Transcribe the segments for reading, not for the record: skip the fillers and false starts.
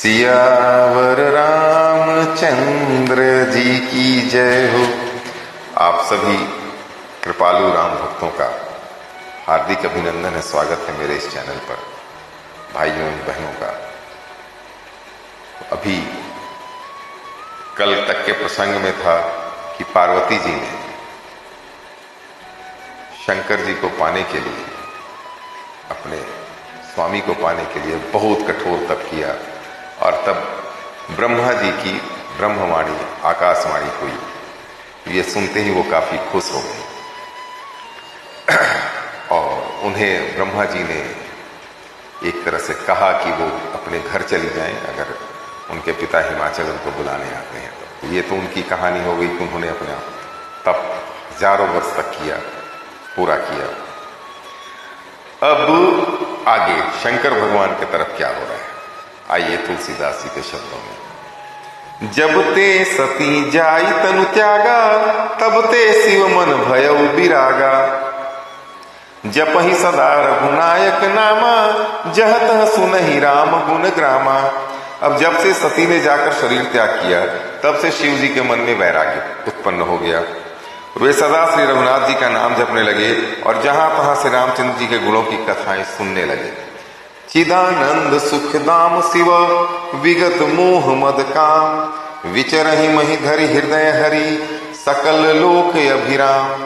सियावर रामचंद्र जी की जय हो। आप सभी कृपालु राम भक्तों का हार्दिक अभिनंदन है, स्वागत है मेरे इस चैनल पर। भाइयों एवं बहनों का अभी कल तक के प्रसंग में था कि पार्वती जी ने शंकर जी को पाने के लिए, अपने स्वामी को पाने के लिए बहुत कठोर तप किया और तब ब्रह्मा जी की ब्रह्मवाणी, आकाशवाणी हुई। ये सुनते ही वो काफी खुश हो गए और उन्हें ब्रह्मा जी ने एक तरह से कहा कि वो अपने घर चली जाएं, अगर उनके पिता हिमाचल उनको बुलाने आते हैं तो। ये तो उनकी कहानी हो गई कि उन्होंने अपना तप हजारों वर्ष तक किया, पूरा किया। अब आगे शंकर भगवान की तरफ क्या हो रहा है, आइए तुलसीदास जी के शब्दों में। जब ते सती जाई तनु त्यागा, तब ते शिव मन भयउ बिरागा। जपहि सदा रघुनायक नामा, जहत सुनहि राम गुण ग्रामा। अब जब से सती ने जाकर शरीर त्याग किया, तब से शिव जी के मन में वैराग्य उत्पन्न हो गया। वे सदा श्री रघुनाथ जी का नाम जपने लगे और जहां तहां से रामचंद्र जी के गुणों की कथाएं सुनने लगे। चिदानंद सुखदाम शिव विगत मोह मद काम, विचरहि महि धरि हृदय हरि सकल लोक अभिराम।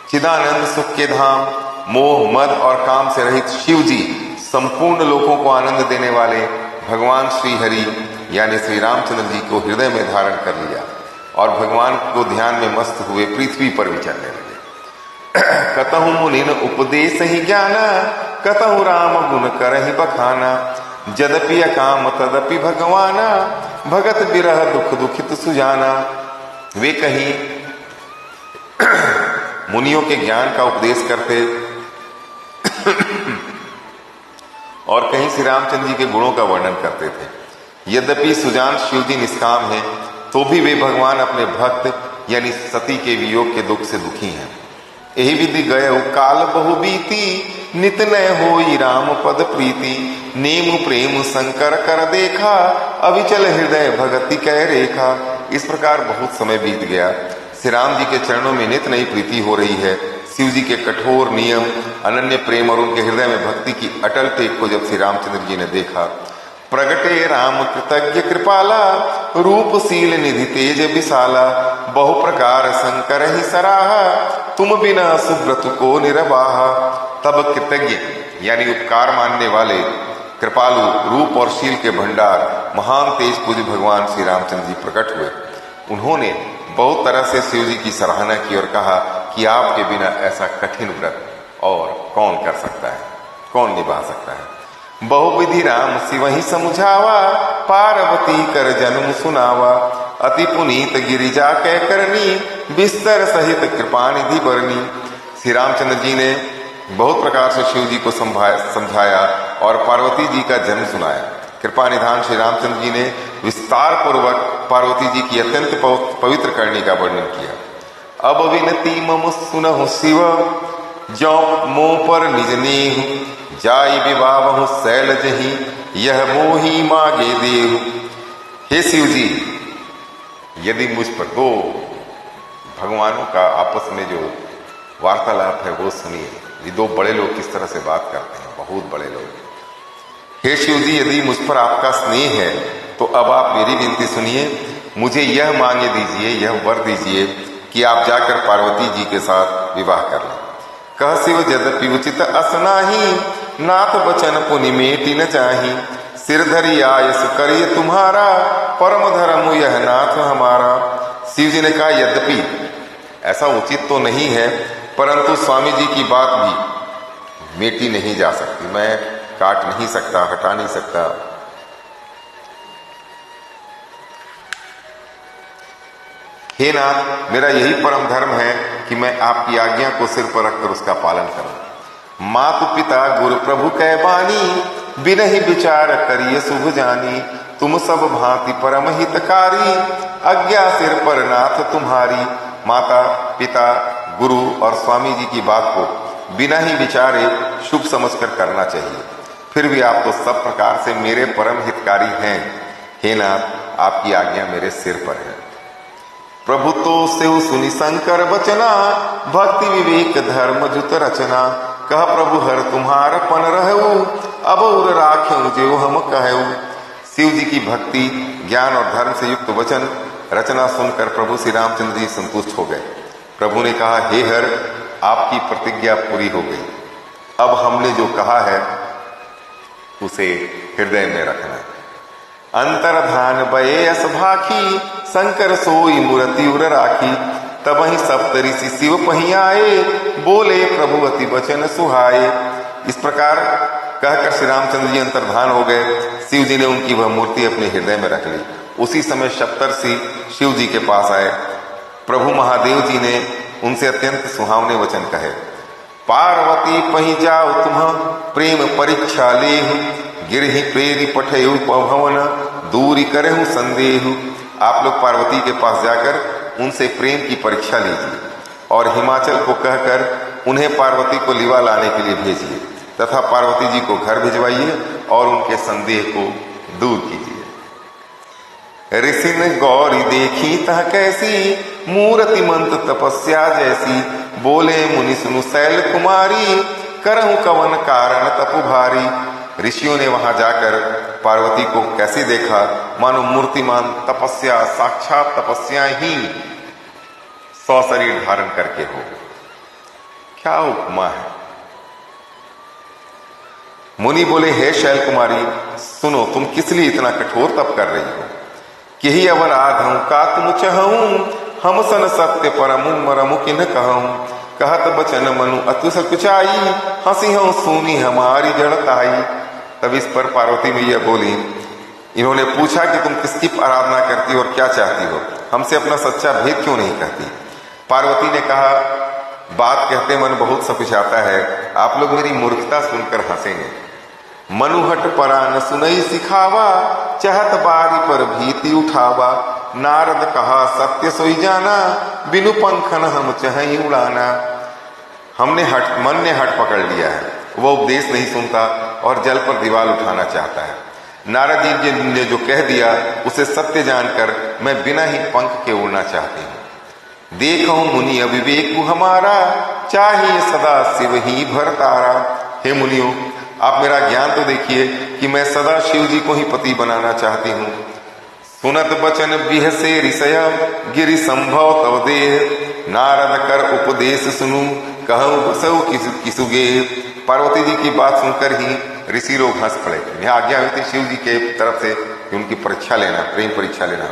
चिदानंद सुख के धाम, मोह मद और काम से रहित शिव जी, संपूर्ण लोकों को आनंद देने वाले भगवान श्री हरि यानी श्री रामचंद्र जी को हृदय में धारण कर लिया और भगवान को ध्यान में मस्त हुए पृथ्वी पर विचरने लगे। कतहु मुनिन उपदेश ही ज्ञाना, कतहु राम गुण करहि बखाना। जदपि अकाम तदपि भगवाना, भगत बिरह दुख दुखित सुजाना। वे कहीं मुनियों के ज्ञान का उपदेश करते और कहीं श्री रामचंद्र जी के गुणों का वर्णन करते थे। यद्यपि सुजान शिव जी निष्काम हैं, तो भी वे भगवान अपने भक्त यानी सती के वियोग के दुख से दुखी हैं। यही विधि गए काल बहु बीती, नित नय होई राम पद प्रीति। नेम प्रेम शंकर कर देखा, अविचल हृदय भगति कै रेखा। इस प्रकार बहुत समय बीत गया। श्री राम जी के चरणों में नित नई प्रीति हो रही है। शिव जी के कठोर नियम, अनन्य प्रेम और उनके हृदय में भक्ति की अटल टेक को जब श्री रामचंद्र जी ने देखा, प्रगटे राम कृतज्ञ कृपाला, रूपशील निधि तेज विशाला। बहु प्रकार शंकर ही सराहा, तुम बिना सुब्रत को निरबाहा। तब कृतज्ञ यानी उपकार मानने वाले, कृपालु, रूप और शील के भंडार, महान तेज पूज्य भगवान श्री रामचंद्र जी प्रकट हुए। उन्होंने बहुत तरह से शिव जी की सराहना की और कहा कि आपके बिना ऐसा कठिन व्रत और कौन कर सकता है, कौन निभा सकता है। बहुविधि राम शिव ही समुझावा, पार्वती कर जन्म सुनावा। अति पुनीत गिरिजा कै करनी, बिस्तर सहित कृपानिधि बरनी। श्री रामचंद्र जी ने बहुत प्रकार से शिव जी को समझाया और पार्वती जी का जन्म सुनाया। कृपा निधान श्री रामचंद्र जी ने विस्तार पूर्वक पार्वती जी की अत्यंत पवित्र करने का वर्णन किया। अब विनती मम सुनहु शिव, जौ मोह पर निज नेहु। जाई विवाह शैलज ही, यह मोही मागे देहु। हे शिव जी, यदि मुझ पर दो भगवानों का आपस में जो वार्तालाप है वो सुनिए। ये दो बड़े लोग किस तरह से बात करते हैं, बहुत बड़े लोग। हे शिव जी, यदि मुझ पर आपका स्नेह है तो अब आप मेरी विनती सुनिए। मुझे यह मांगे दीजिए, यह वर दीजिए कि आप जाकर पार्वती जी के साथ विवाह कर लें। कह शिव यद्यपि उचित असनाही, नाथ बचन पुनि मेटि न चाही। सिर धरि आयस करिय तुम्हारा, परम धर्म यह नाथ हमारा। शिव जी ने कहा यद्यपि ऐसा उचित तो नहीं है, परंतु स्वामी जी की बात भी मेटी नहीं जा सकती, मैं काट नहीं सकता, हटा नहीं सकता। हे नाथ, मेरा यही परम धर्म है कि मैं आपकी आज्ञा को सिर पर रखकर उसका पालन करूं। मातु पिता गुरु प्रभु कै बानी, बिनहि विचार करिए शुभ जानी। तुम सब भांति परम हितकारी, आज्ञा सिर पर नाथ तुम्हारी। माता पिता गुरु और स्वामी जी की बात को बिना ही विचारे शुभ समझकर करना चाहिए। फिर भी आप तो सब प्रकार से मेरे परम हितकारी हैं। हे नाथ, आपकी आज्ञा मेरे सिर पर है। प्रभु तो सेव सुनि शंकर बचना, भक्ति विवेक धर्म जुत रचना। कह प्रभु हर तुम्हार पन रहू, अब उर राख्यऊ जेव हम कहू। शिव जी की भक्ति, ज्ञान और धर्म से युक्त वचन रचना सुनकर प्रभु श्री रामचंद्र जी संतुष्ट हो गए। प्रभु ने कहा, हे हर, आपकी प्रतिज्ञा पूरी हो गई। अब हमने जो कहा है उसे हृदय में रखना। अंतर्धान बये अस भाखी, शंकर सोई मूर्ति उर राखी। तब ही सप्तऋषि शिव पहियाए, बोले प्रभु अति वचन सुहाए। इस प्रकार कहकर श्री रामचंद्र जी अंतर्धान हो गए। शिव जी ने उनकी वह मूर्ति अपने हृदय में रख ली। उसी समय सप्तर्षि शिव जी के पास आए। प्रभु महादेव जी ने उनसे अत्यंत सुहावने वचन कहे। पार्वती पही जाओ तुम प्रेम परीक्षा लेहु, गिरहि प्रेरी पठयु भवन, दूरी करहु संदेहु। आप लोग पार्वती के पास जाकर उनसे प्रेम की परीक्षा लीजिए और हिमाचल को कहकर उन्हें पार्वती को लिवा लाने के लिए भेजिए तथा पार्वती जी को घर भिजवाइए और उनके संदेह को दूर कीजिए। ऋषिन गौरी देखी तह कैसी, मूर्ति मंत तपस्या जैसी। बोले मुनि सुनु शैल कुमारी, करहु कवन कारण तपु भारी। ऋषियों ने वहां जाकर पार्वती को कैसे देखा, मानो मूर्तिमान तपस्या, साक्षात तपस्या ही सशरीर धारण करके हो। क्या उपमा है। मुनि बोले, हे शैल कुमारी, सुनो, तुम किस लिए इतना कठोर तप कर रही हो। यही अवर आधऊ का तुम चहऊं, हम सन सत्य परमु मरमु किन कहूं। कहत बचन मनु अतु सकुचाई, हंसी हूं सुनी हमारी जड़ताई। तब इस पर पार्वती मैया बोली, इन्होंने पूछा कि तुम किसकी आराधना करती हो और क्या चाहती हो, हमसे अपना सच्चा भेद क्यों नहीं कहती। पार्वती ने कहा, बात कहते मन बहुत सकुचाता है, आप लोग मेरी मूर्खता सुनकर हंसेंगे। मनुहट परान सुनई सिखावा, चहत बारी पर भीति उठावा। नारद कहा सत्य सोई जाना, बिनु पंखन हम चहई उड़ाना। मन ने हट पकड़ लिया है, वह उपदेश नहीं सुनता और जल पर दीवार उठाना चाहता है। नारद जी ने जो कह दिया उसे सत्य जानकर मैं बिना ही पंख के उड़ना चाहती हूँ। देखो मुनि अविवेक हमारा, चाहिए सदा शिव ही भरतारा। हे मुनियों, आप मेरा ज्ञान तो देखिए कि मैं सदा शिव जी को ही पति बनाना चाहती हूँ। सुनत बचन बिहसे ऋषय, गिरि संभव तव देह। नारद कर उपदेश सुनु, कहूँ बसऊ किसुगे। पार्वती जी की बात सुनकर ही ऋषि लोग हंस पड़े। यह आज्ञा हुई थी शिव जी के तरफ से कि उनकी परीक्षा लेना, प्रेम परीक्षा लेना।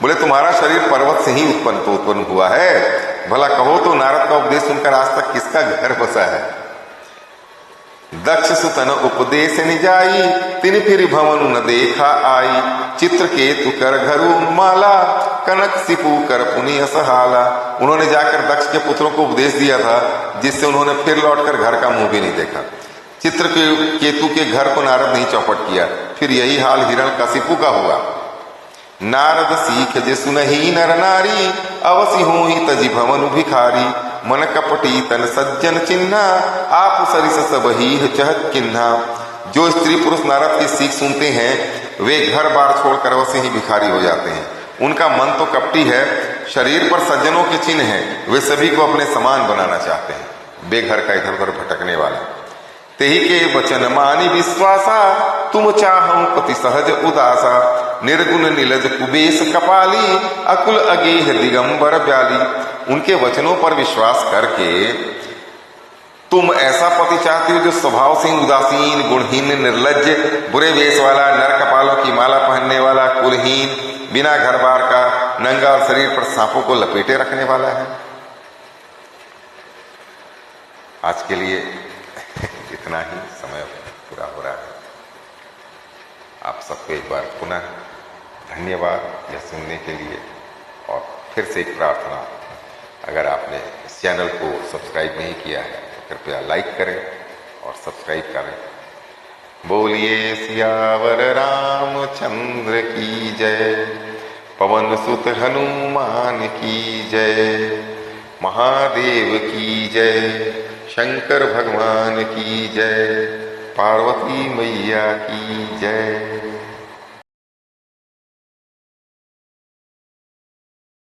बोले, तुम्हारा शरीर पर्वत से ही उत्पन्न हुआ है, भला कहो तो नारद का उपदेश सुनकर आज तक किसका घर बसा है। दक्ष सुतन उपदेश निजाई, तिन फिर भवन न देखा आई। चित्र केतु कर घरु माला, कनक सिपु कर पुनि असहाला। उन्होंने जाकर दक्ष के पुत्रों को उपदेश दिया था, जिससे उन्होंने फिर लौटकर घर का मुंह भी नहीं देखा। चित्र केतु के घर को नारद नहीं चौपट किया, फिर यही हाल हिरण्यकशिपु का हुआ। नारद सीख जे सुनहि नर नारी, अवसि होहि तजि भवन भिखारी। मन कपटी तन सज्जन चिन्हा, आप सरिस सब ही चहत किन्हा। जो स्त्री पुरुष नारद की सीख सुनते हैं वे घर बार छोड़कर अवश्य ही भिखारी हो जाते हैं। उनका मन तो कपटी है, शरीर पर सज्जनों के चिन्ह हैं, वे सभी को अपने समान बनाना चाहते हैं, बेघर का इधर उधर भटकने वाला। तेहि के वचन मानि विश्वासा, तुम चाहूं पति सहज उदासा। निर्गुण नीलज कुबेश कपाली, अकुल अगेह दिगंबर ब्याली। उनके वचनों पर विश्वास करके तुम ऐसा पति चाहती हो जो स्वभाव से उदासीन, गुणहीन, निर्लज्ज, बुरे वेश वाला, नर कपालों की माला पहनने वाला, कुलहीन, बिना घर बार का, नंगा और शरीर पर सांपों को लपेटे रखने वाला है। आज के लिए इतना ही, समय पूरा हो रहा है। आप सबको एक बार पुनः धन्यवाद यह सुनने के लिए। और फिर से एक प्रार्थना, अगर आपने इस चैनल को सब्सक्राइब नहीं किया है तो कृपया लाइक करें और सब्सक्राइब करें। बोलिए सियावर रामचंद्र की जय, पवन सुत हनुमान की जय, महादेव की जय, शंकर भगवान की जय। पार्वती मैया की जय।